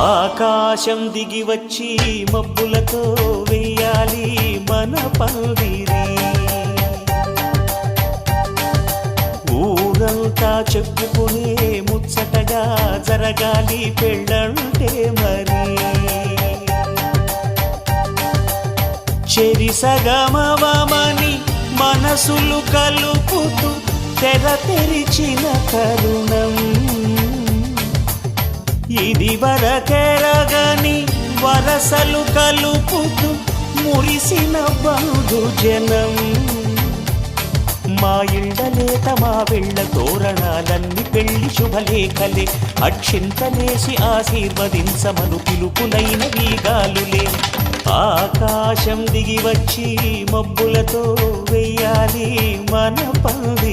ఆకాశం దిగి వచ్చి మబ్బులతో వెయ్యాలి మన పందిరి. ఊరంతా చెప్పుకునే ముచ్చటగా జరగాలి పెళ్ళంటే మరి. చెరి సగమవమని మనసులు కలుపుతూ తెర తెరిచిన తరుణం. ఇది వరకెరగని వరసలు కలుపుతూ మురిసిన బంధుజనం. మా ఇళ్ళలేత మా వెళ్ళ తోరణాలన్నీ పెళ్లి శుభలేఖలే. అక్షింతలేసి ఆశీర్వదించమను పిలుపులైన వీగాలులే. ఆకాశం దిగి వచ్చి మబ్బులతో వెయ్యాలి మన పందిరి.